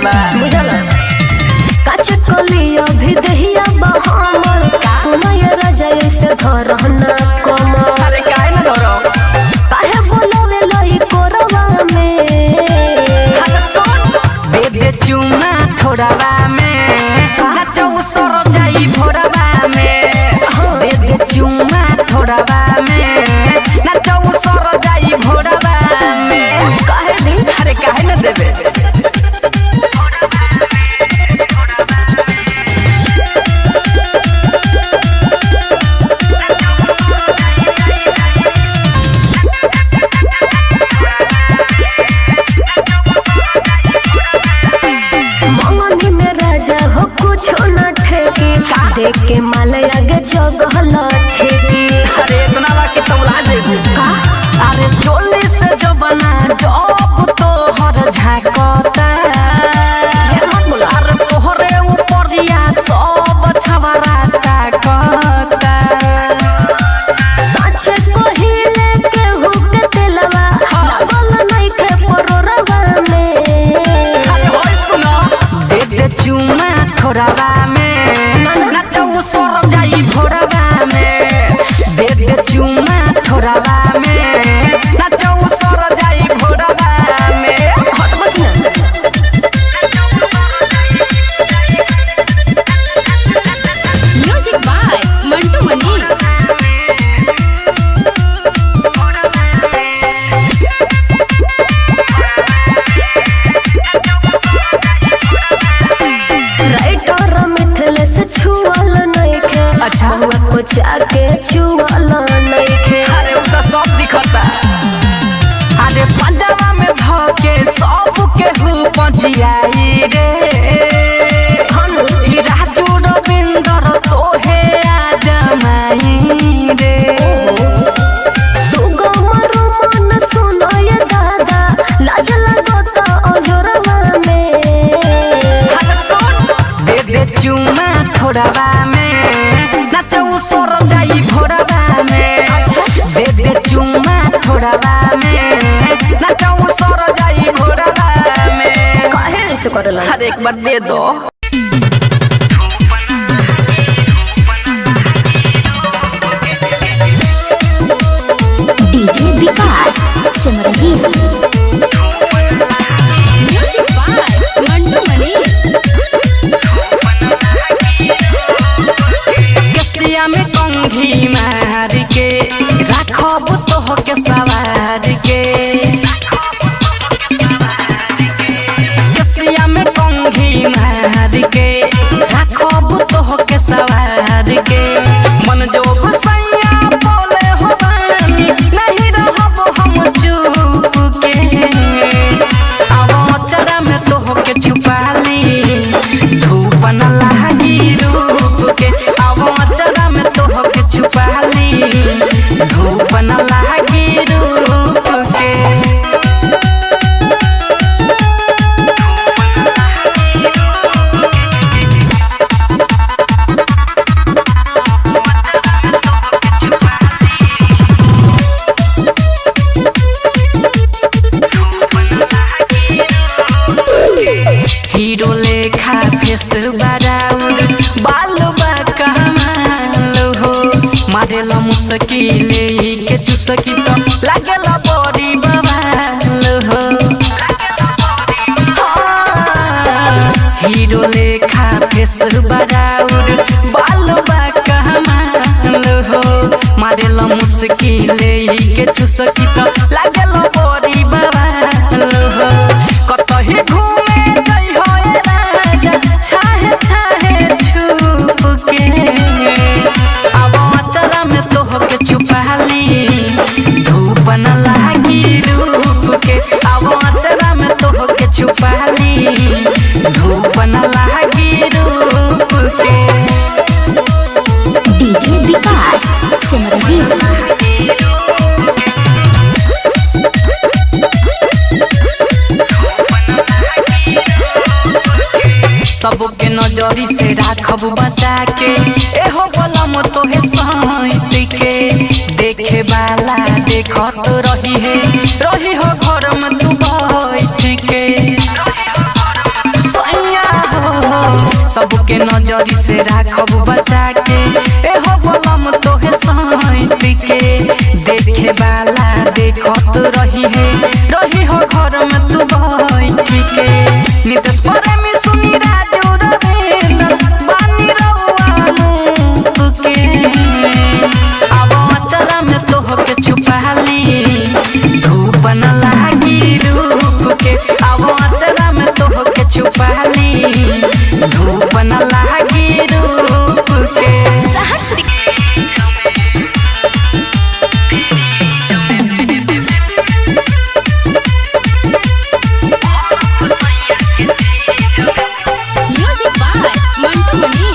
बा बुझल काच कलिया भी दहिया बहामर सुना ये राजा से धरना कमर अरे काहे न धरो काहे बोलवे लई कोरवा में अरे सुन दे दे चुमा थोड़ावा में नाचो सर जाई भोरवा में दे दे चुमा थोड़ावा में नाचो सर जाई भोरवा में काहे दी अरे काहे न देबे हो कुछ न ठेकी देख के माल आगे जगहल छेकी अरे इतना बाकी तौला देबू का अरे चोली से जो बना जब तो हर झाकता अरे तोहरे ऊपरिया सब छवरा ताकता साचे कहिले केहू के तेलवा लागल नहीं के परोरवा में अरे होय सुनो दे दे चुमा थोड़ावा में नाचो सर जाई भोरवा में दे दे चुमा थोड़ावा में नाचो सर जाई भोरवा में हटबत ना म्यूजिक बाय मंटू मनी छुअल नहीं खे अच्छा को जाके छुअल नहीं खे अरे उ तो सब दिखता अरे पंजाबा में धके सब के हु पहुंचियाई रे ई राजू रविंदर तोहे आ जमाई रे तू गमर मन सुनाय दादा लाज लगत अजरवा में अरे सुन दे दे चुमा थोड़ावा में नाचो सर जाई भोरवा में दे दे चुमा थोड़ावा में नाचो सर जाई भोरवा में काहे ऐसे करला अरे एक बार दे दो DJ Vikas Simrahi music by Mantu Mani कसिया में कंघी मार के राखब तो के सवार के कसिया में कंघी मार के राखब तो के सवार के मन जोग सैया बोले हो बानी नहीं रहब हम चुप के अब चरा में तो के छुपा ली धूप न लागी रूप के अब चरा में तो के छुपा ली धूप न लागी रूप के हीरो लेखा फेस बराउर बाल बा कमाल हो मारेला मुश्किले के चुसकी तो लागेला बड़ी बवाल हो हीरो लेखा फेस बराउर बाल बा कमाल हो मारेला मुश्किले के चुसकी तो लागेला बड़ी बवाल हो कतही घूमे गई होए राजा छाहे छाहे छुप के अब अचरा में तो के छुपा ली धूप न लागी रूप के अब अचरा में तो के छुपा ली धूप न लागी रूप के डीजे विकास सिमरही सबके नजरी से राखब बचा के एहो बलम तोहे सहित के देखे वाला देखत रही है रही हो घर में तू बैठ के सबके नजरी से राखब बचा के एहो बलम तोहे सैत के देखे वाला देखत रही हो घर में तू बैठ के नितेश प्रेमी सुनी राजू रविंद्र बानी रउआ के अब अचरा में तोहके छुपा ली धूप न लागी रूप के अब अचरा में तोहके छुपा ली धूप न लागी रूप के म्यूजिक बाय मंटू मनी।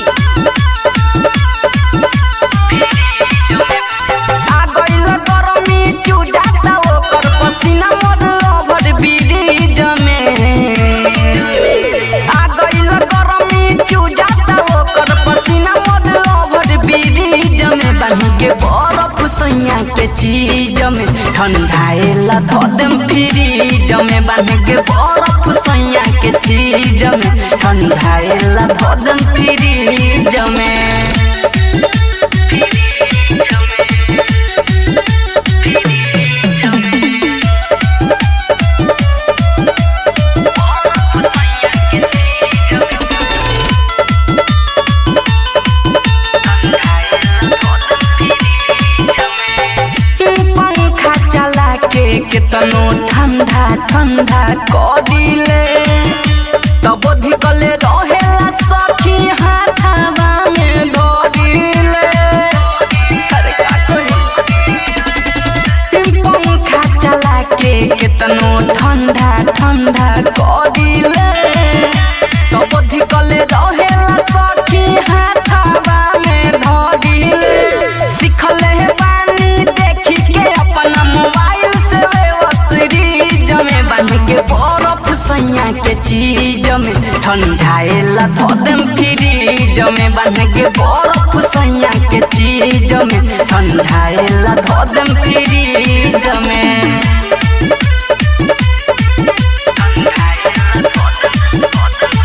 आ गइल गरमी चुजाता ओकर पसीना मोर ओभर ब्रिज में आ गइल गरमी चुजाता ओकर पसीना मोर ओभर ब्रिज में बांध के बर्फ सैया के चीज में ठंडाएला धो देम फ्रिज में बांध के बर्फ सैया के चीज में ठंडाएला धो देम फ्रिज में पंखा चला के केतनो ठंडा ठंडा करिले तब धिकले रहेला सखी हाथवा में धरिले अरे का कही पंखा चला के केतनो ठंडा ठंडा करिले तब धिकले रहेला सखी हाथवा में धरिले सिखले बानी देखी के अपना मोबाइल से सीरीज में बांध के बर्फ सैया के चीज में ठंडाएला धो देम फ्रिज में बांध के बर्फ सैया के चीज में ठंडाएला धो देम फ्रिज में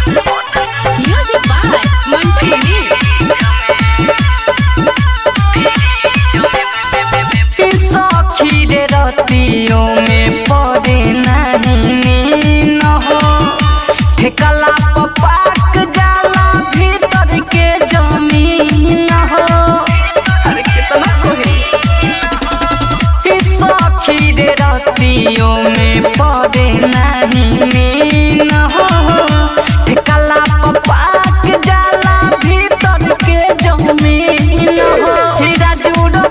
म्यूजिक बाय मंटू मनी। सखी रे रतियों में पड़े नहीं नीन हो ठेकला पाक जाला भीतर के जमीन हो अरे कितना कोई सखी रे रतियों में पड़े नहीं नीन हो ठेकला पाक जाला भीतर के जमीन हो हीरा जुड़ो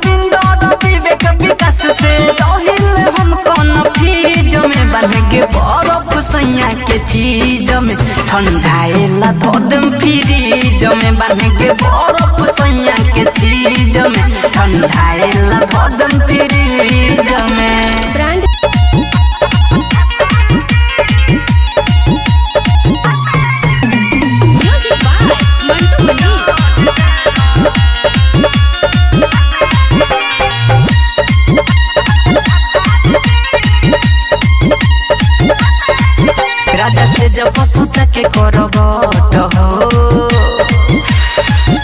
विकास से रहिल हम कौन फ्रिज में बांध के बर्फ सैया के चीज में ठंडाएला धो देम फ्रिज में बांध के बर्फ सैया के चीज में ठंडाएला धो देम फ्रिज में ब्रांड म्यूजिक बाय मंटू मनी। राजा से जब सुता के करब हो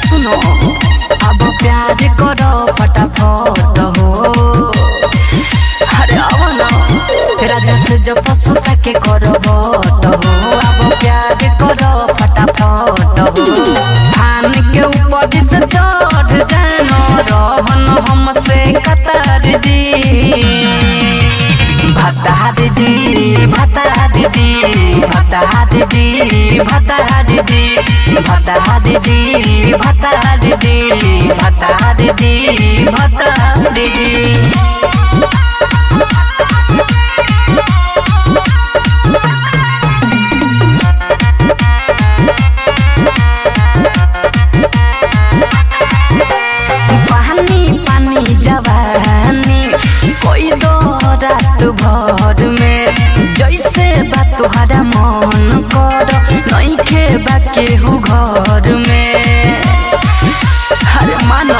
सुनो अब प्यार करो फटाफट हो अरे अब ना राजा से जब सुता के करब हो अब प्यार करो फटाफट हो फान के ऊपर से चढ़ जानो रहन हमसे कतर जी भतार जी भतार जी भतार जी भतार जी भतार जी भतार जी भतार जी भतार जी पानी पानी जवानी कोई दो रात भर में जैसे बा तुहरा मन कर नहीं के बा केहू घर में अरे मानो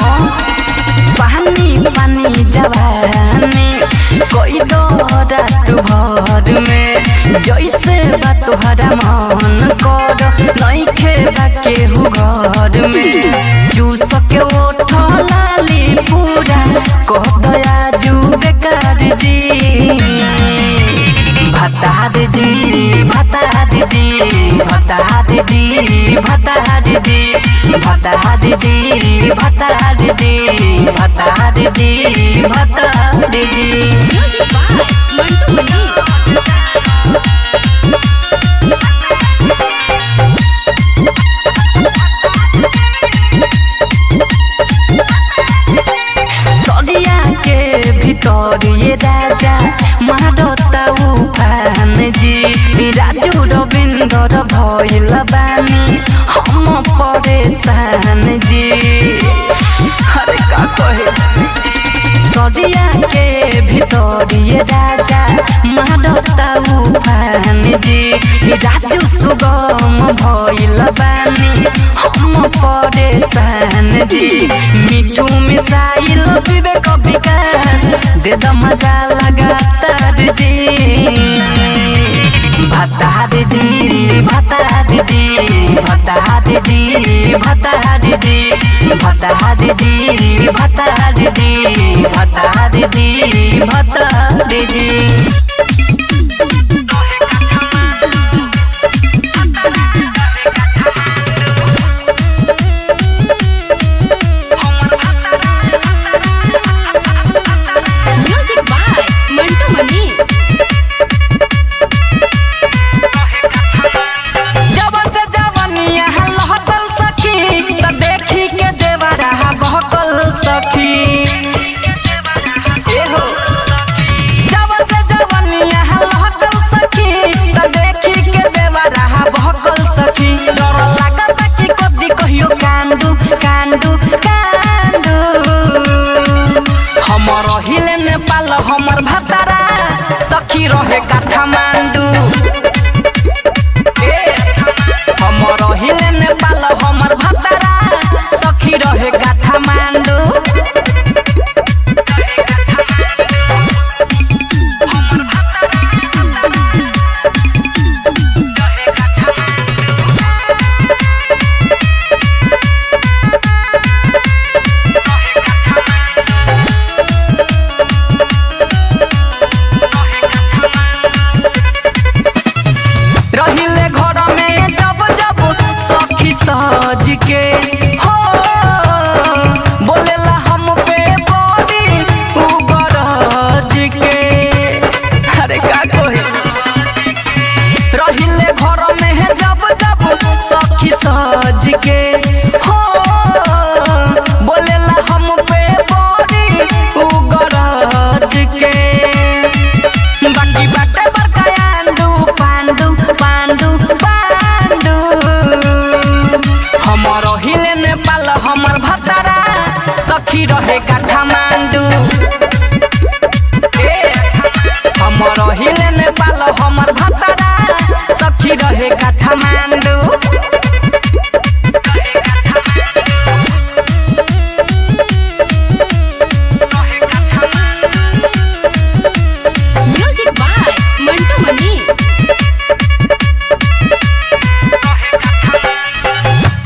पानी पानी जवानी कोई दो रात भर में जैसे बा तोहरा मन कर नइखे बा केहू घर में जूस के ओठ लाली पूरा कह दया जू बेकार जी भतार जी भतार जी भतार जी भतार जी भतार जी भतार जी भतार जी भतार जी। म्यूजिक बाय मंटू मनी। सरिया के भीतर ये राजा मारता उफान जी राजू रविंदर भइल बानी हम परेशान जी अरे का कहे सरिया के भीतर ये राजा मारता उफान जी राजू सुगम भइल बानी हम परेशान जी मिठू मिसाइल विवेक विकास दे द मजा लगातार जी भतार जी भतार जी भतार जी भतार जी भतार जी भतार जी भतार जी भतार जी। म्यूजिक बाय मंटू मनी। जब से जवनिया लहकल सखी त देखी के देवरा बहकल सखी एहो जब से जवनिया लहकल सखी त देखी के देवरा बहकल सखी डर लागत कि कदी कहियो कांदू कांदू कांदू हमर हिले नेपाल हमर भतारा सखी रहे काठमांडू हमर हिले नेपाल हमर भतारा सखी रहे काठमांडू। रहिले घर में जब जब सखी सज के हो बोलेला हम पे बड़ी उगरज के अरे का कहे रहिले घर में जब जब सखी सज के हो बोलेला हम पे बड़ी उगरज के बाकी बाटे बरकायांडू पांडू पांडू पांडू हमर हिले नेपाल हमर भतारा सखी रहे काठमांडू हमर हिले नेपाल हमर भतारा सखी रहे काठमांडू। म्यूजिक बाय मंटू मनी।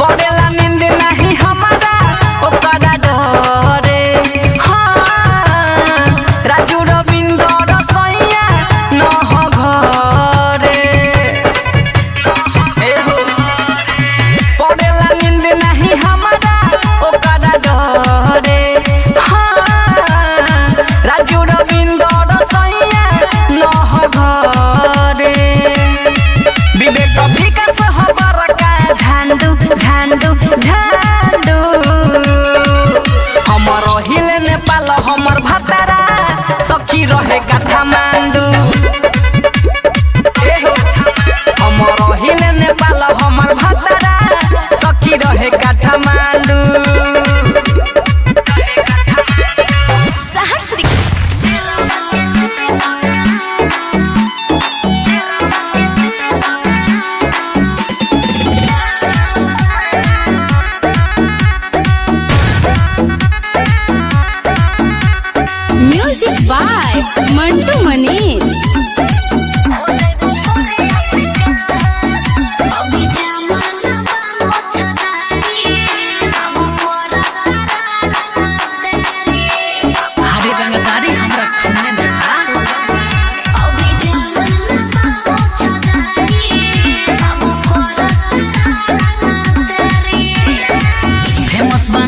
पड़ेला नींद नहीं हमारा ओकरा डरे हाँ राजू रविंदर सैया न हो घरे एहो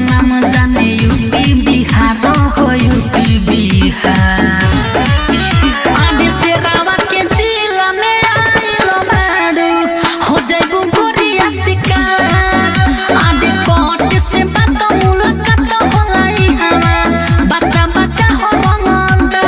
नाम जाने यूपी बिहार हो यूपी बिहार आदि से रावा के जिला में आइलो बारू हो जाइबू गोरिया शिकार आदि कोट से बात मुलाकात होलाई हवा बच्चा बच्चा हो रंगंदा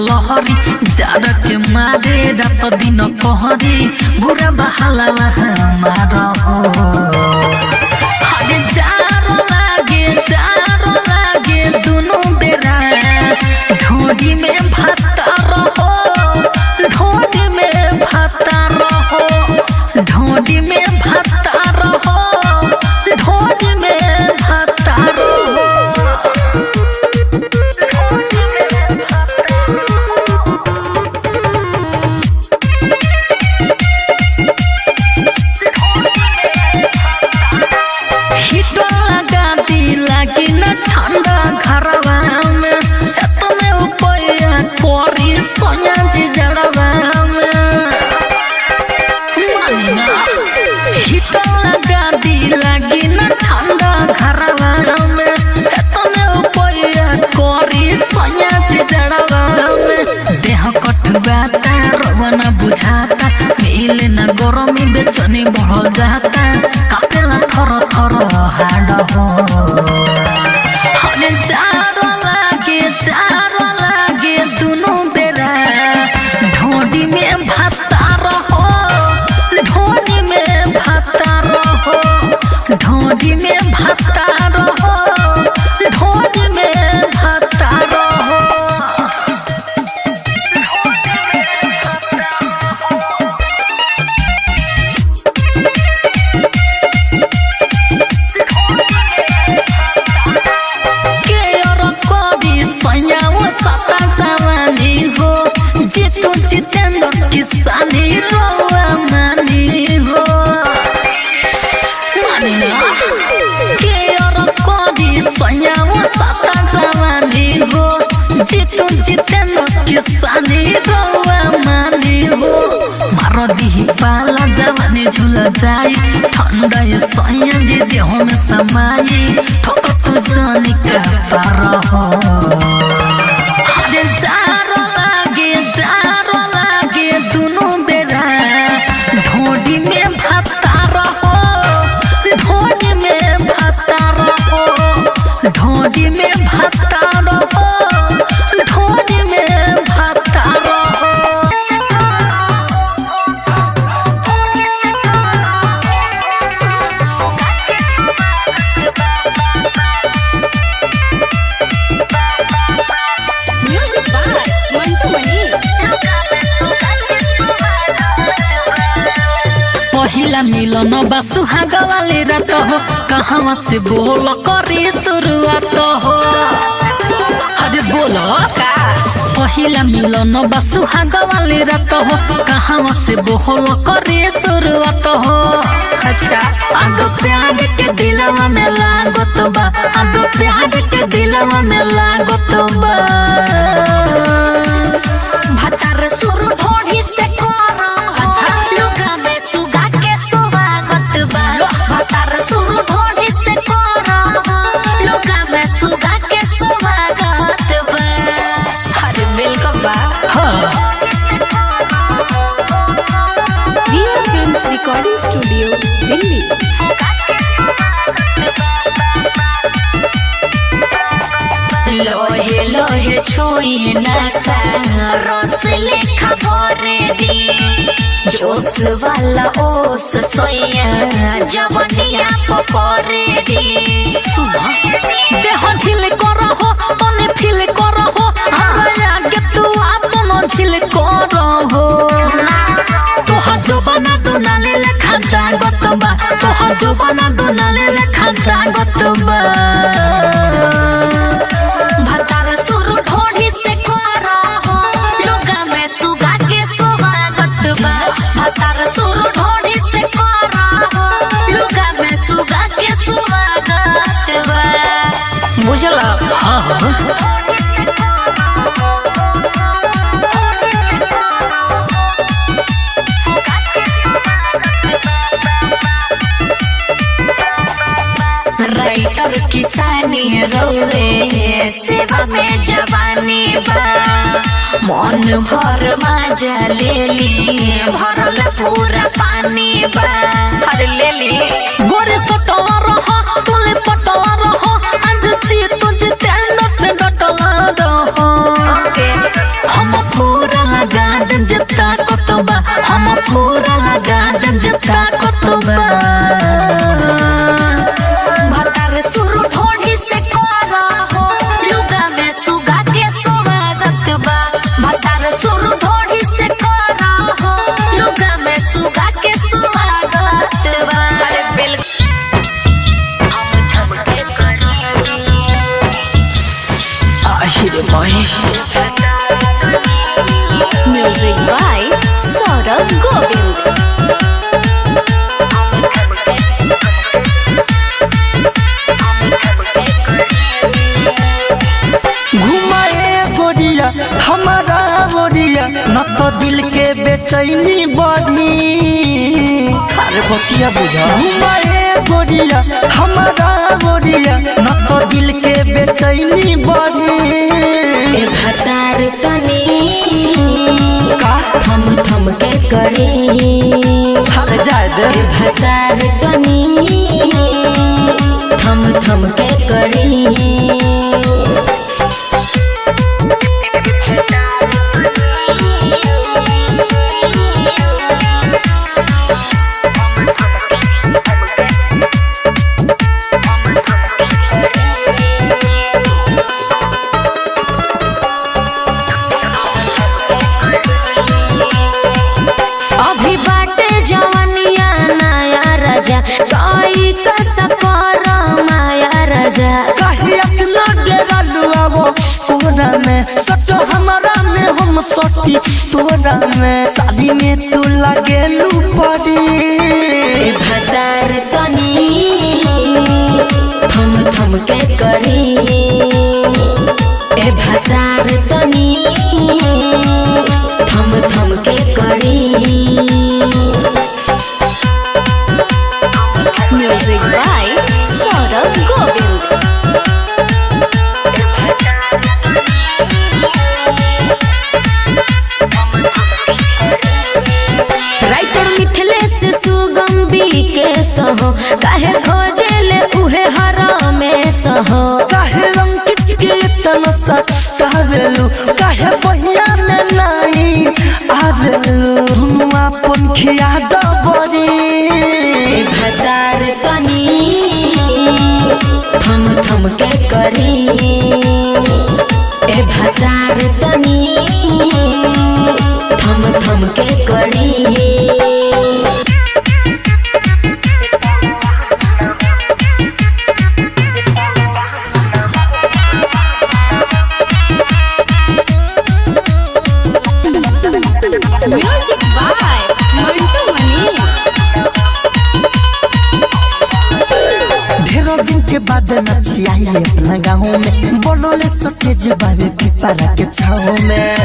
लहरी जाड़ के मारे रात दिन कहरी बुरा बहाला हमारा हो हरे जारो लागे दोनों बेरा ढोडी में भाता रहो ढोडी में भाता रहो ढोडी में भाता रहो ढोडी में भाता रहो ठंडा घरवा में एतने उपाया कोरी सोया जी जड़वा में मानी ना हिटर लगा दी लगी ना ठंडा घरवा में एतने उपाया कोरी सोया जी जड़वा में देह कटवाता रोना बुझाता मिले ना गरमी बेचनी बढ़ जाता कापेला थर थर हाड हो जारो लागे दोनों बेरा ढोडी में भाता रहो ढोडी में भाता रहो ढोडी में भाता रहो ढोडी में भाता रहो किसानी रोवा मानी हो मानी ना के और कोदी सयाओ साता जवानी हो जितु जितेंद्र किसानी रोवा मानी हो मारो दी पाला जवानी जी झूला जाई ठंडा ये सैया जी देह में समाई ठोक तू जानी का पार हो हरे जारो लागे दोनों बेरा ढोडी में भाता रहो ढोडी में भाता रहो ढोडी में भाता रहो ढोडी में भाता रहो म्यूजिक बाय मंटू मनी। पहिला मिलन बा सुहाग वाली रात हो कहाँ से बोल करी शुरुआत हो अरे बोलो पहिला मिलन बा सुहाग वाली रात हो कहाँ से बोल करी शुरुआत हो अच्छा आगो प्यार के दिलवा में लागत बा आगो प्यार के दिलवा में लागत बा भतार सुरु ढोढ़ी से कोरा अच्छा लुगा में सुगा के स्वागत बा भतार सुरु ढोढ़ी से कोरा लुगा में सुगा के स्वागत बा अरे वेलकम बा हाँ रिया फिल्म्स रिकॉर्डिंग स्टूडियो दिल्ली। लोहे लोहे छुई नशा रस लेखा भरे दी जोश वाला ओस सोया जवनिया पपरे दी सुना देह ढील करहो तने फील करहो हमरा आगे तू आपन ढील करहो तोहर जुबाना दुनाले लेखा दागत बा तोहर जुबाना दुनाले लेखा दागत बा भतार सुरु ढोढ़ी से कोरा हो लुगा में सुगा के स्वागत बा भतार सुरु ढोढ़ी से कोरा हो लुगा में सुगा के स्वागत बा बुझला हाँ हाँ राइटर किसानी रोवे सेवा में जवानी बा मन भर मजा ले ली भरल पूरा पानी बा अरे ले ली गोरे सटवा रहो तुले पटवा रहो आज ची तुझे चैन से डटला रहो हम पूरा लगा दें जितना कोतबा हम पूरा लगा दें जितना कोतबा भतार सुरु ढोढ़ी से कोरा हो लुगा में सुगा के स्वागत बा भतार सुरु ढोढ़ी से कोरा हो लुगा में सुगा के स्वागत बा अरे आहिरे माही म्यूजिक बाय सौरभ गोविंद घुमाए गोरिया हमारा गोरिया न तो दिल के बेचैनी बढ़ी अरे बतिया बुझा घुमाए गोरिया हमारा गोरिया न तो दिल के बेचैनी बढ़ी भतार तनी का थम थम के करी अरे जाए दे भतार तनी थम थम के करी अभी बाटे जवनिया नया राजा कोई का सफर माया राजा कहीं अपना डेरा लुआवो तोरा में सटो हमारा में हम सटी तोरा में शादी में तू लगे लू पड़ी भतार तनी थम थम के करी ए भतार तनी थम थम के करी आवेलू काहे बहिया में नहीं आवेलू दुनु अपन खिया डबरी भतार तनी थम थम के करी ए भतार तनी थम थम के करी म्यूजिक बाय मंटू मनीष। ढेरों दिन के बाद नचियाई अपना गाँव में बनोले सटेज बाबे पिपरा के छाव में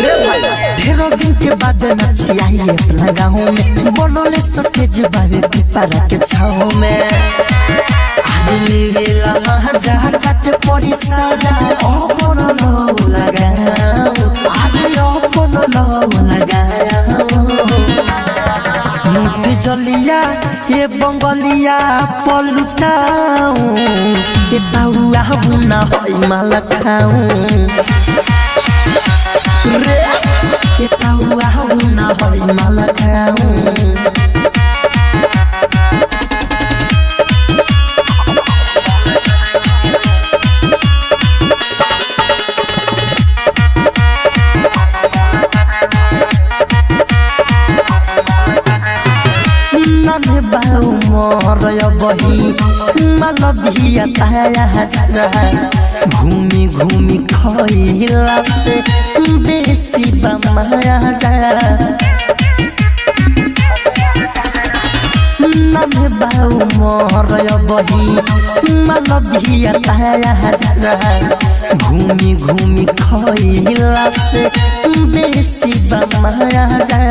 रे भाई ढेरों दिन के बाद नचियाई अपना गाँव में बनोले सटेज बाबे पिपरा के छाव में आदमी वेला जा काट पड़ी साजा अपन लो लगाओ आदमी अपन लो लगाओ मुट जलिया ये बंगलिया पलुटाऊ ये ताउआ बुना होई माल खाऊ रे ये ताउआ बुना होई माल खाऊ नन्हे बाऊ मोर बही मालविया ताया घूमी घूमी खइला से बेसी बमाया जा नन्हे बाऊ मोर बही मालविया ताया घूमी घूमी खइला से बेसी बमाया जा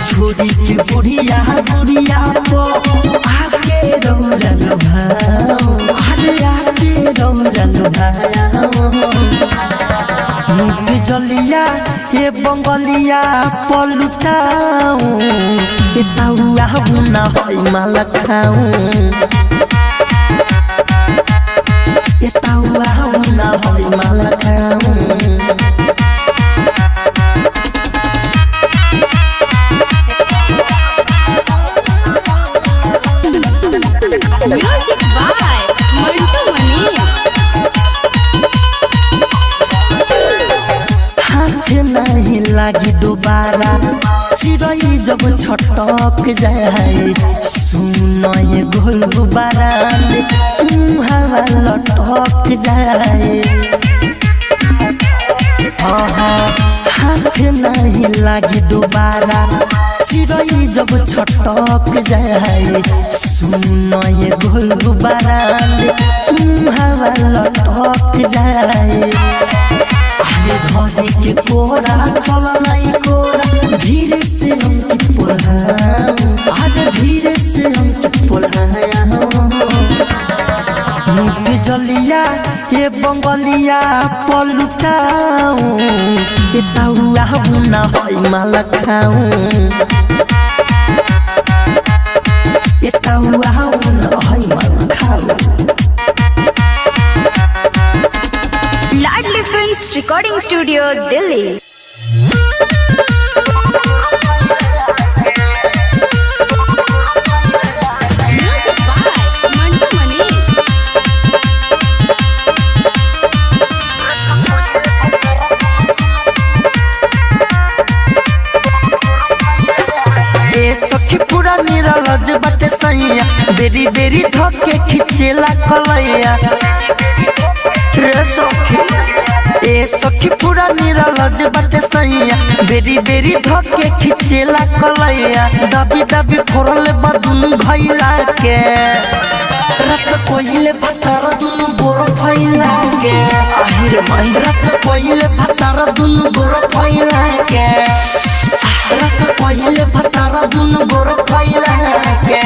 छोरी की बुढ़िया बुढ़िया पो आके रौरन भाव आके रौरन भाव मुट जलिया ये बंगलिया पलुटाऊ ये ताउआ बुना होई माल खाऊ ये ताउआ बुना होई माल खाऊ म्यूजिक बाय मंटू मनीष। हाथ नहीं लागी दोबारा चिड़ै जब छटक जाए सुन ये गोल गुब्बारा हवा लटक जाए हाथ नहीं लागी दोबारा चिड़ै जब छटक जाए सुन ये गोल गुब्बारा हवा लटक जाए धरी के कोरा चल नहीं कोरा धीरे से हमके पोल्हाऊ आज धीरे से हमके पोल्हाऊ मुट जलिया ये बंगलिया पलुटाऊ ये ताउआ बुना होई माल खाऊ ये ताउआ बुना होई माल खाऊ Ladli films recording studio Delhi. Music by Mantu Manish. ए सखी पूरा निरलज बाटे सैया बेरी बेरी धके खिचेला कलैया रे सखी ए सखी पूरा निरलज बाटे सैया बेरी बेरी धके खिचेला कलैया दबी दबी फोरल बदुन भइला के रत कोइले भतार दुनु गोर भइला के आहिर माई रत कोइले भतार दुनु गोर भइला के रत कोइले भतार दुनु गोर भइला के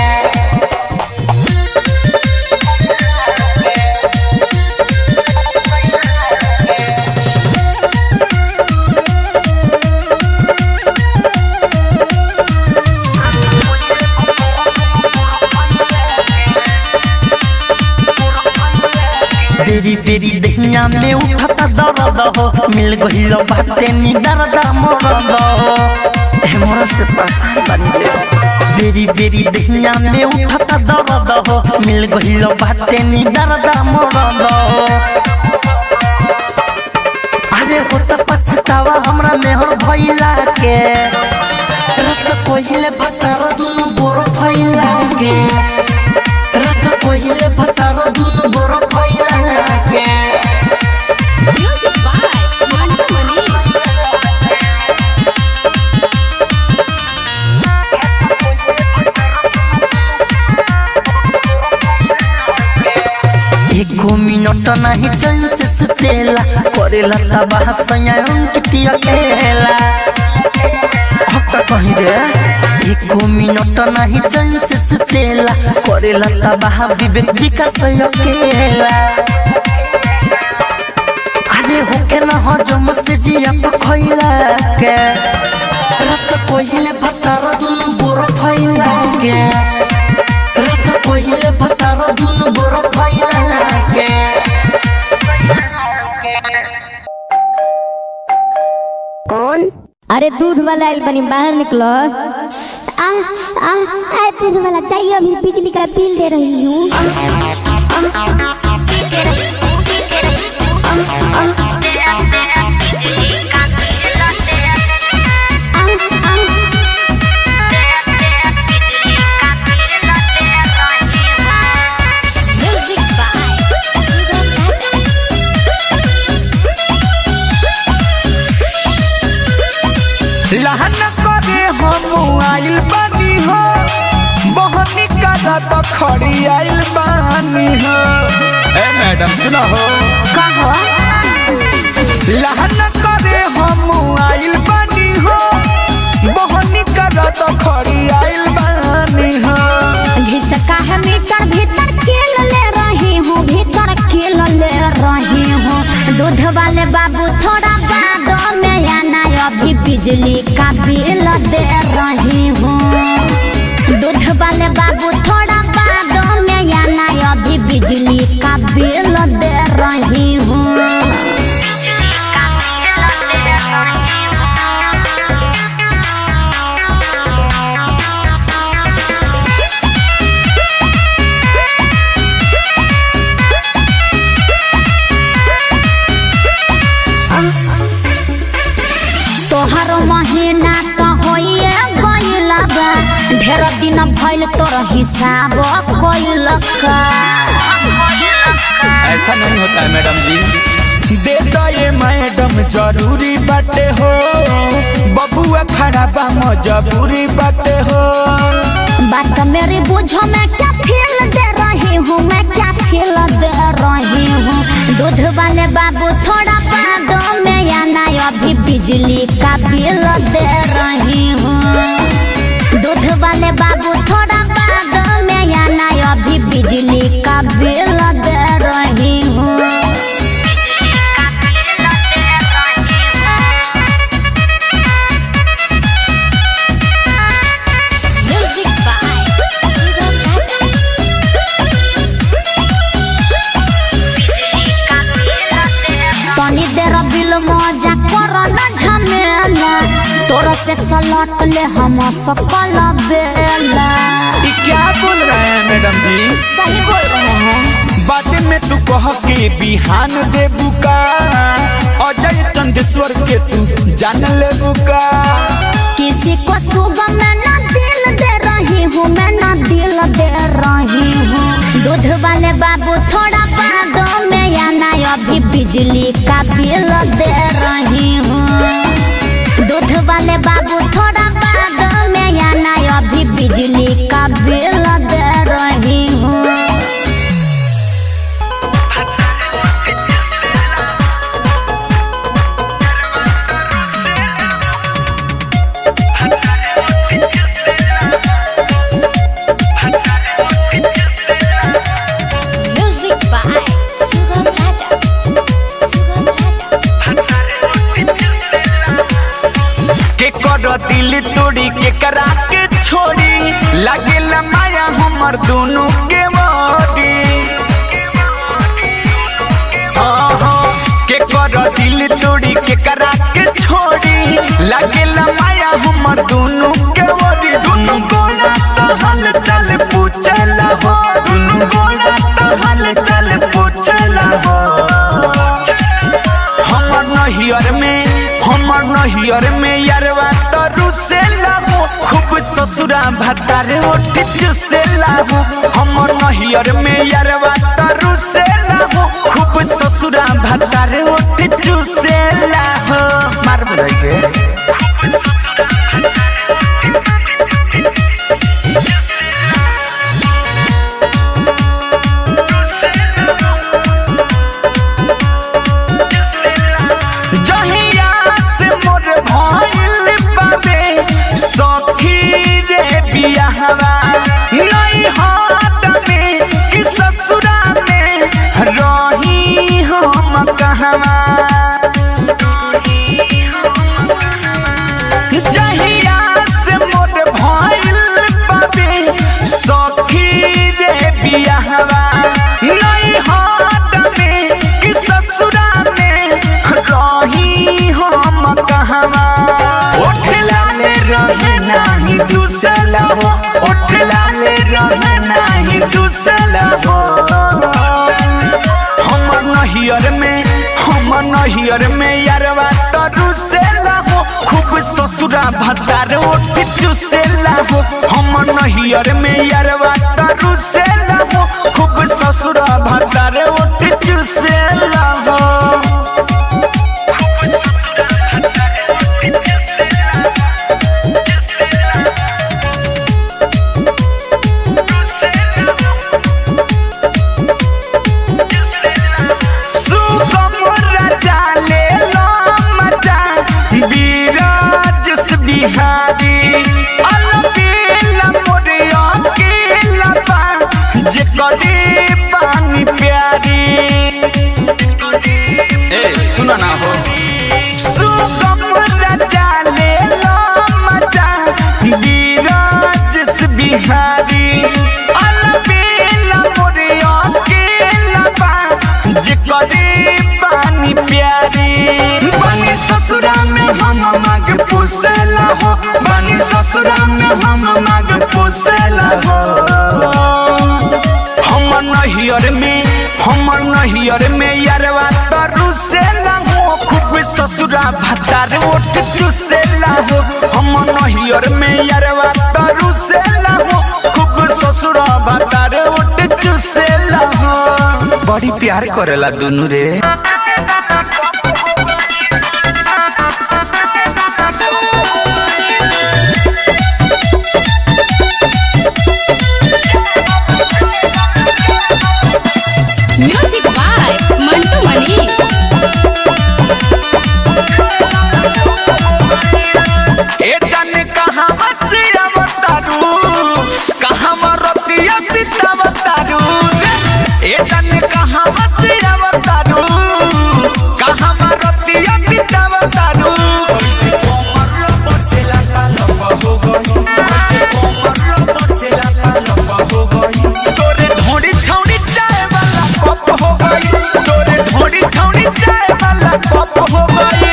बेरी बेरी दहिया में उठता दर्द हो मिल गइल बाटे नी दर्द मरद हो मोर से परेशान बन गए बेरी बेरी दहिया में उठता दर्द हो मिल गइल बाटे नी दर्द मरद हो अरे होता पछतावा हमरा मेहर भइला के रत कोइले भतार दुनु बोर भइला के रत कोइले भतार दुनु बोर भइला के म्यूजिक बाय मंटू मनी। एको मिनट नहीं चैन से सुतेला करेला तबाह सया अंकित अकेला अब तक कहीं रे एको मिनट नहीं चैन से सुतेला करेला तबाह विवेक विकास अकेला अरे होके ना हो जो मुझसे जिया पखइला के रत कोइले भतार दुनु बोर भइला के रत कोइले भतार दुनु बोर भइला के कौन? अरे दूध वाला आइल बनी बाहर निकलो। दूध वाला चाहिए अभी बिजली का बिल दे रही हूँ। लहन करे हम आइल बानी हो बहनी का तो खड़ी आइल बानी हो ए मैडम सुनो हो कहो लहन करे हम आइल बानी हो बहनी का तो खड़ी आइल बानी हो घिसका है मीटर भीतर खेल ले रही हूँ भीतर खेल ले रही हूँ दूध वाले बाबू थोड़ा बाद में आना अभी बिजली का बिल दे रही हूँ दूध वाले बाबू थोड़ा बाद में आना अभी बिजली का बिल दे रही हूँ। तोहर महीना का होइए गइला बा ढेर दिन भइल तोर हिसाब कइल का ऐसा नहीं होता है मैडम जी दे दो ये मैडम जरूरी बाटे हो बबुआ खड़ा बा मजबूरी बाटे हो बात मेरी बुझो मैं क्या फील दे रही हूँ मैं क्या फील दे रही हूँ दूध वाले बाबू थोड़ा बाद में आना अभी बिजली का बिल दे रही हूँ दूध वाले बाबू थोड़ा बाद में आना अभी बिजली का बिल दे रही हूँ। तनी देर बिल मजा कर न झमेला तोर से सलट ले हम सकल बेला। ये क्या बोल रहे हैं मैडम जी सही बोल रहे हैं बातें में तू कह के बिहान दे बुका अजय चंदेश्वर के तू जान ले बुका किसी को सुबह मैं ना दिल दे रही हूँ मैं ना दिल दे रही हूँ दूध वाले बाबू थोड़ा बाद में आना अभी बिजली का बिल दे रही हूँ दूध वाले बाबू थोड़ा बाद में आना अभी बिजली का बिल दे रही हूँ। म्यूजिक बाय सुगम राजा के कर दिल तोड़ी के करा के छोड़ी लागेला माया हमर दोनों के मोड़ी दिल तोड़ी के करा के छोड़ी लागेला माया हमर दोनों के ओरी दोनों गोला तो हल चल पूछला हो दोनों गोला तो हल चल पूछला हो हमर नहियर में यारवा तो रुसेला हो खूब ससुरा भतारे ओठ चुसेला हो हमर नहियर में यारवा तो रुसेला हो खूब ससुरा भतारे ओठ चुसेला हो मार बुलाई के नहीं हाथ में कि ससुरा में रही हम कहवा जहिया से मोर भइल बाबे सखी रे बियाहवा नहीं हाथ में कि ससुरा में रही हम कहवा उठलाले रहे नाही दूसरा हो उठलाले रहे नाही दूसरा हो हमर नहियर में यारवा तो रुसेला हो खूब ससुरा भतार ओठ चुसेला हो हमर नहियर में यारवा तो रुसेला हो खूब ससुरा भतार ओठ चुसेला हो बिहारी अलबेला मोरिया के लबा जे करे पानी प्यारी ए सुना ना हो सुगम राजा ले लो मजा बिराज बिहारी अलबेला मोरिया के लबा जे करे पानी प्यारी बनी ससुरा में हम मांग पुसला हो बनी ससुरा में हम मांग पुसला हो हमर नहियर में यारवा तो रुसेला हो खूब ससुरा भतार ओठ चुसेला हो हमर नहियर में यारवा तो रुसेला हो खूब ससुरा भतार ओठ चुसेला हो बड़ी प्यार करेला दोनों रे म्यूजिक बाय मंटू मनी ए जान कहां से अवतारू कहां मरतिया पिता अवतारू ए जान कहां से अवतारू कहां मरतिया पिता अवतारू कैसे कोमर बसेला कालब हो गई कैसे कोमर बसेला कालब हो गई तोरे ढोड़ी छौड़ी चाय वाला कप हो गई तोरे ढोड़ी छौड़ी चाय वाला कप हो गई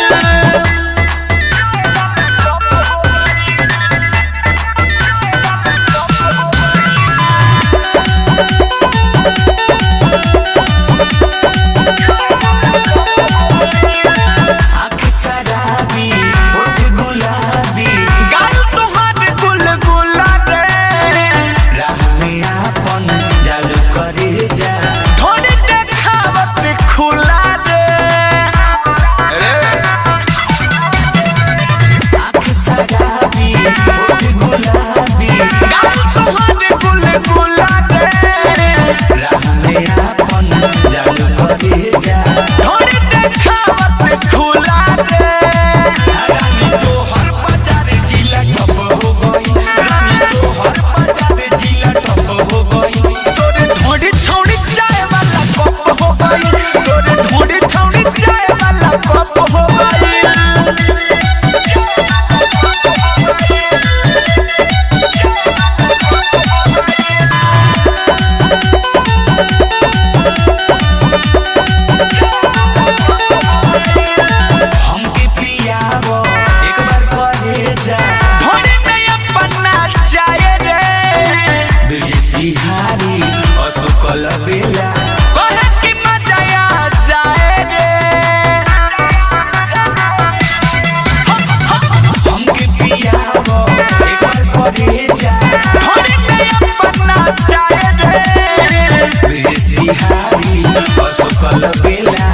अलबेला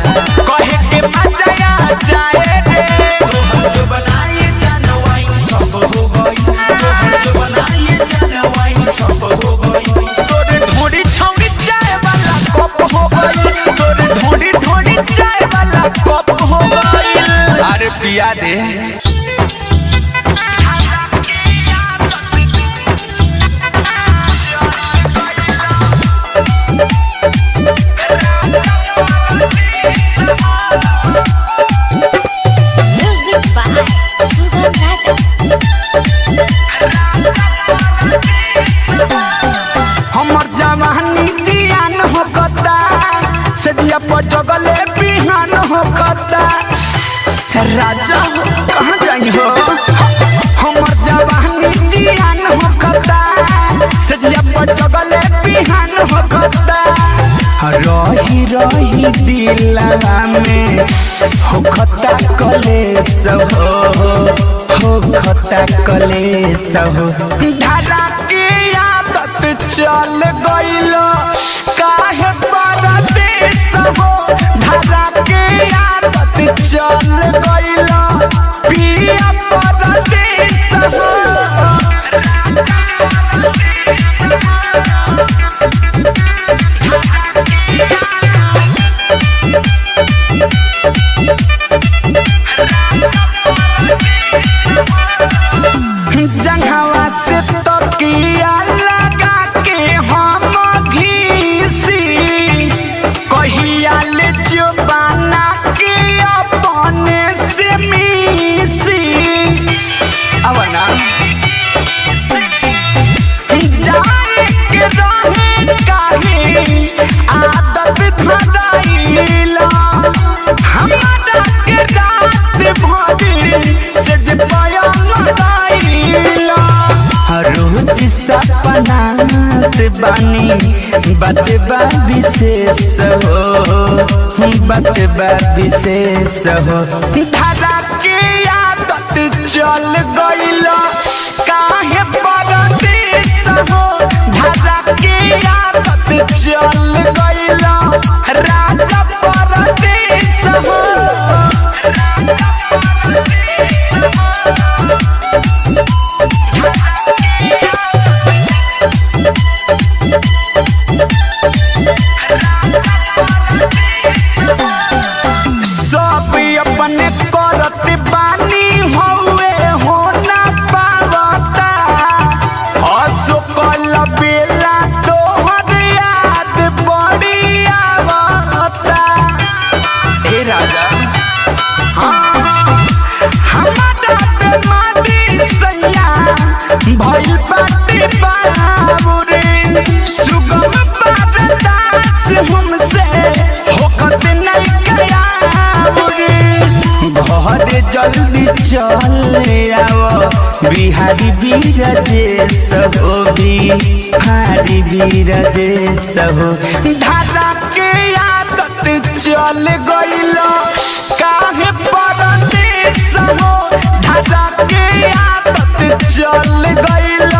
कहे के मजा आ जाए रे तोहर जो बनाए जानवाई सब हो गई तोहर जो बनाए जानवाई सब हो गई तोरे ढोड़ी छौड़ी चाय वाला कप हो गई तोरे ढोड़ी ढोड़ी चाय वाला कप हो गई अरे पिया दे म्यूजिक बाय सुगम राजा। हमर जवानी जियान हो कता सदिया पर जगले बिहान हो कता राजा कहाँ जाई हो हमर जवानी जियान हो कता सदिया पर जगले बिहान हो कता रही रही दिलवा में हो खता कलेस हो खता कलेस हो धारा के आदत चल गइल काहे परदेस हो धारा के आदत चल गइल पिया परदेस हो जंघवा से तकिया लगा के हम घीसी कहिया ले जुबाना के अपने से मिसी अब ना जाए के रहे काहे आदत धराइला हमारा के रात भरी से जे बयान गाइला रोज सपनात बानी बतबा विशेष हो बतबा विशेष हो धारा के आदत चल गइल काहे परदेस हो धारा के आदत चल गइल राजा परदेस हो सब अपने करत बानी हौवे हो ना पावता असुकल बेला तोहर याद बड़ी आवता हे राजा हमारा बेमारी सैया भइल बाटे बाबूरे सुगम बरदास हमसे होकत नहीं गया घर जल्दी चल आओ बिहारी बीरजेश हो बिहारी बीरजेश हो धारा के आदत चल गइल काहे परदेस हो धारा के आदत चल गइल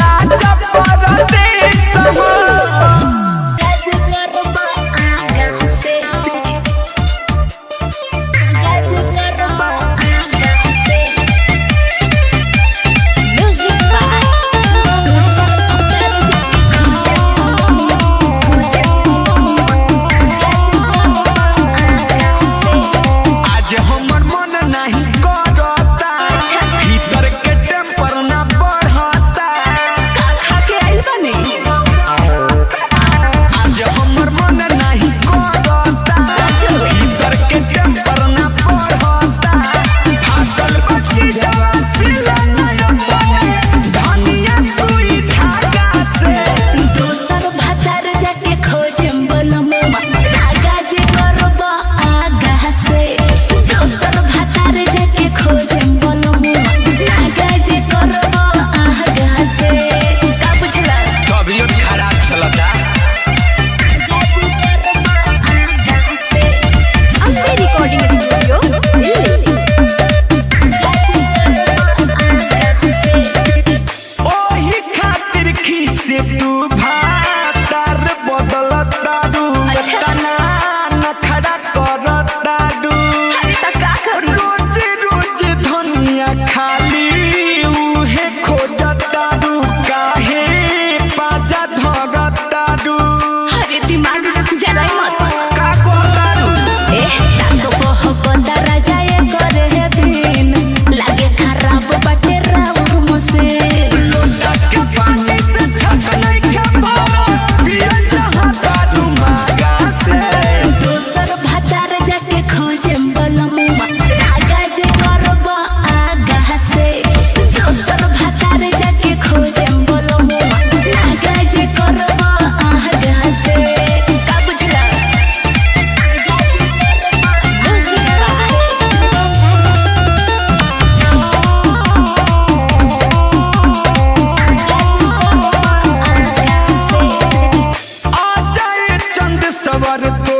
राजा परदेस हो म्यूजिक बाय आज हमर मन नहीं करता भीतर के टेम्पर ना बढ़ता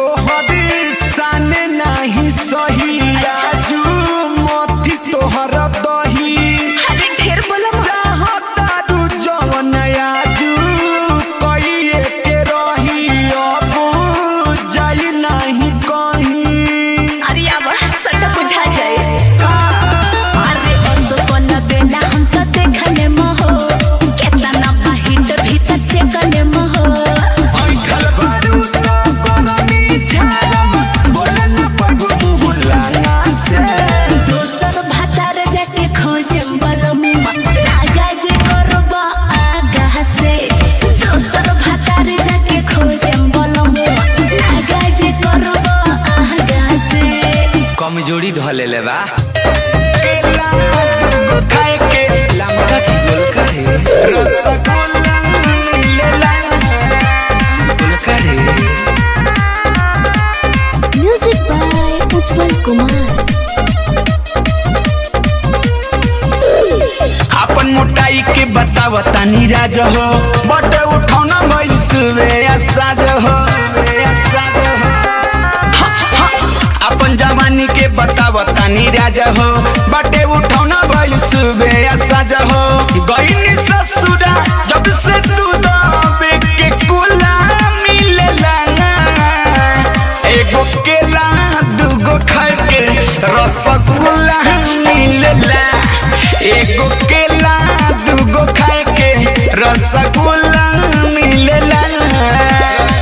तोहरी साने नहीं सही आजू मोती तोहर दही अरे ढेर बोला चाहता तू जवन आजू कहिए के रही अब जाई नहीं कहीं अरे अब सट बुझा जाए अरे बंदो को लगेला हम तो देखने में हो कितना ना बाहिट भीतर चेकने में हो अंकल बारू तो गरमी झालम बोले न पड़ू मुहल्ला से दोसर भातार जाके खोजे बलमुआ आगा जे करबा आगा से दोसर भातार जाके खोजे बलमुआ आगा जे करबा आगा से कमजोरी धले ले बा केला दुगो खाए के लमका की गोल करे रसगुल्ला मिलेला गोल करे म्यूजिक बाय उज्जवल कुमार अपन मोटाई के बतावता नीराज हो बटे उठौना भइल सुबे साज हो अपन जवानी के बतावता नीराज हो बटे उठौना भइल सुबे साज हो गईनी ससुरा जब से तू दबे के कुला मिलेला एगो केला दूगो खाए के रसगुल्ला मिलेला एगो केला दूगो खाए के रसगुल्ला मिलेला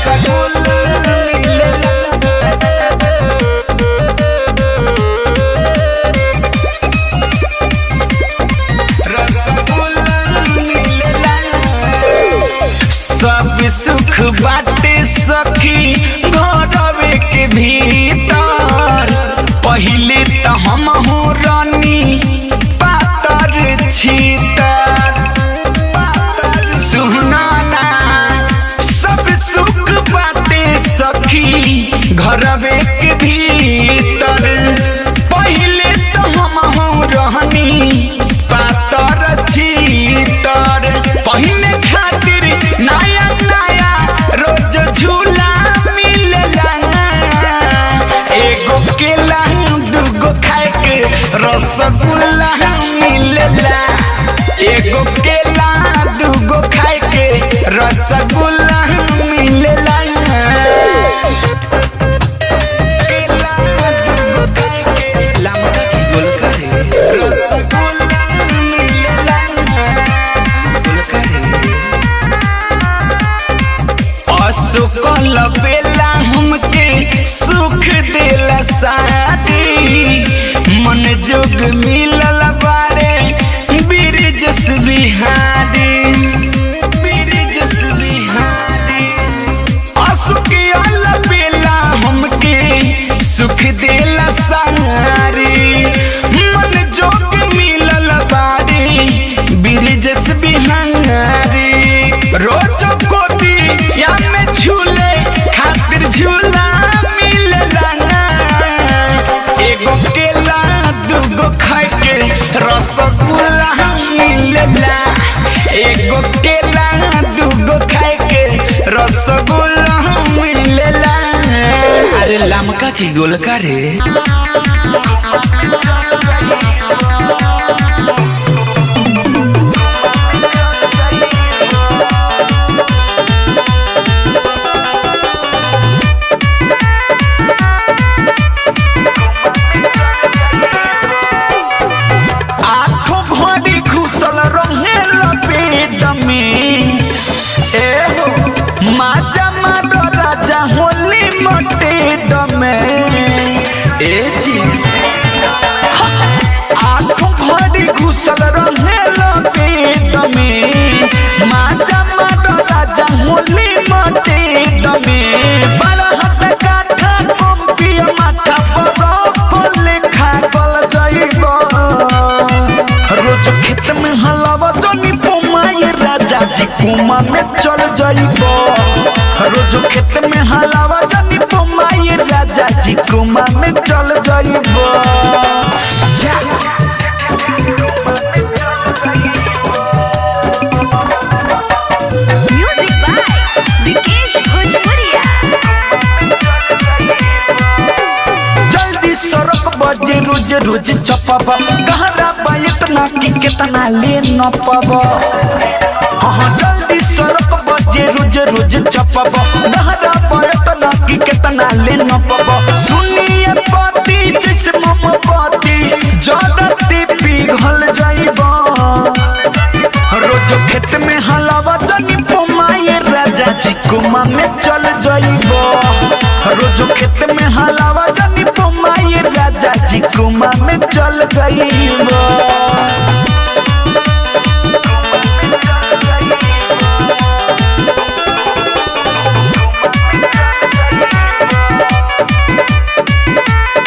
रसगुल्ला मिलेला रसगुल्ला मिलेला सब सुख बाटे सखी घरवे के भीतर पहिले तो हम हो रानी पातर छीतर सुनाना सब सुख बाटे सखी घरवे के भीतर पहिले तो हम हो रानी पातर छीतर पहिले खातिर नया नया रोज झूला मिलेला एगो केला दूगो खाए के रसगुल्ला मिलेला एगो केला दूगो खाए के रसगुल्ला मिलेला केला दूगो खाए के लमका की गोल करे रसगुल्ला मिलेला गोल करे असुकल बेला हमके सुख देला शादी मन जोग मिलल बारे बिरजस बिहारी असुकल बेला हमके सुख देला शादी मन जोग मिलल बारे बिरजस बिहारी रोज कोती या में झूले खातिर झूला मिलेला एगो केला दूगो खाए के रसगुल्ला मिलेला एगो केला दूगो खाए के रसगुल्ला मिलेला अरे लमका की गोल करे माजा मारो राजा होली मटे दमे ए जी आँखों घड़ी घुसल रहे लगे दमे माजा मारो राजा होली मटे दमे बड़ा हाथ काठा कंपिया माथा पर लेखा गल जाइबो रोज खेत में हलावा जनी पोमाए राजा जी कुमा में चल जाइबो रोज खेत में हलावा जनी पोमाए राजा जी कुमा में चल जाइबो म्यूजिक बाय विकेश भोजपुरिया रोज चपब गहरा इतना कि कितना ले न पब हाँ जल्दी सरप बजे रोज रोज चपब गहरा इतना कि कितना ले न पब सुनिए पति जैसे मोमबत्ती जड़ती पिघल जाइबा रोज खेत में हलावा जनी पोमाए राजा जी कुमा में चल जाइबो रोज खेत में हलावा जनी पोमाए राजा जी कुमा में चल जाइबो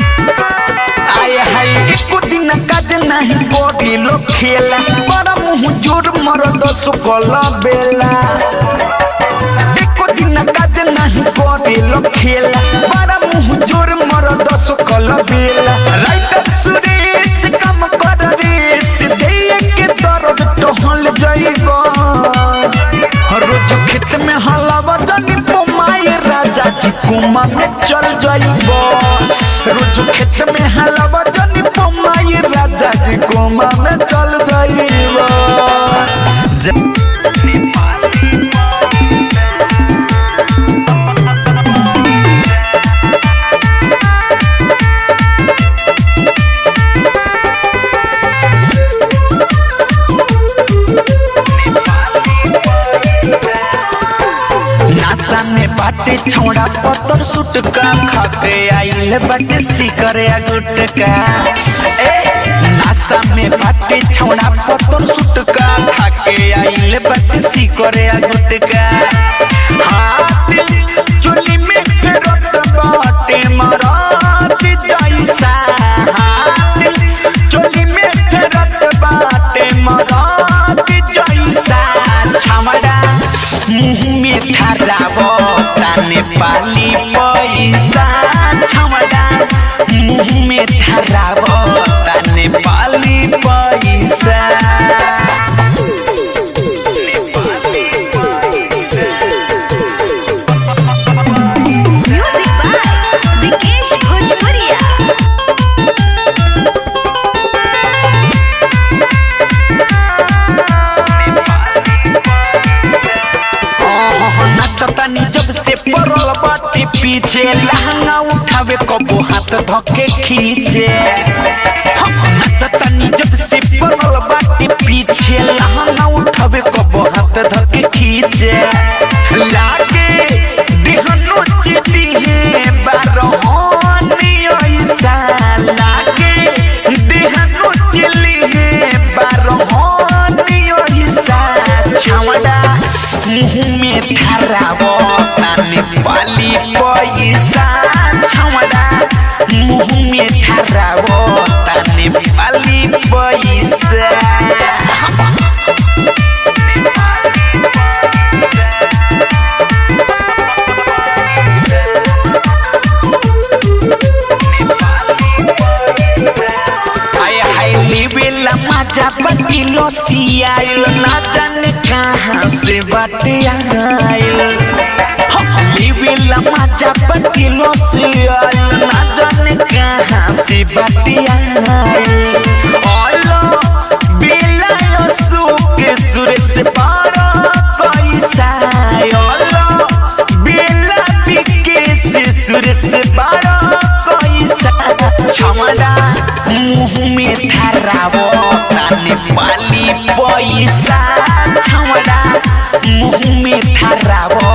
आए हाय एको दिन काज नहीं बॉडी लो खेला बड़ा मुँह जोर मरद सुकल बेला एको दिन काज नहीं बॉडी लो खेला बड़ा मुँह जोर मरद सुकल बेला राइटर सुरेश कम कर रेस दे के दर्द टहल जाइबो रोज खेत में हलावा जनी पोमाए राजा जी कुमा में चल जाइबो रोज खेत में हलावा जनी पोमाए राजा जी कुमा में चल जाइबो नासा में बाटे छौड़ा पत्थर सुटका खाके आइल बाटे सिकरे गुटका नासा में बाटे छौड़ा पत्थर सुटका खाके आइल बाटे सिकरे गुटका हाथ चोली में फेरत बाटे मरात जैसा हाथ चोली में फेरत बाटे मरात जैसा छमड़ा मुँह में ठहरावो ताने पाली पैसा छमड़ा मुँह में ठहरावो ताने पाली पैसा म्यूजिक बाय विकेश भोजपुरिया नाचतानी जब से पड़ल बाटे पीछे लहंगा उठावे कबो हाथ धके खींचे नाचतानी जब से पड़ल बाटे पीछे लहंगा उठावे कबो हाथ धके खींचे लागे देहनो चिटी है बारहोनी ऐसा लागे देहनो चिली है बारहोनी ऐसा छवड़ा मुँह में ठहरावो ताने पाली पैसा छवड़ा मुँह में ठहरावो ताने पाली पैसा बेला मजा बटिलो सियाइल ना जाने कहाँ से बाटे आइल बेला मजा बटिलो सियाइल ना जाने कहाँ से बाटे आइल ओलो बेला यो सुके सुरे से पारा पैसा ओलो बेला बिके से सुरे से पारा पैसा छमड़ा मुँह में ठहरावो ताने पाली पैसा छमड़ा मुँह में ठहरावो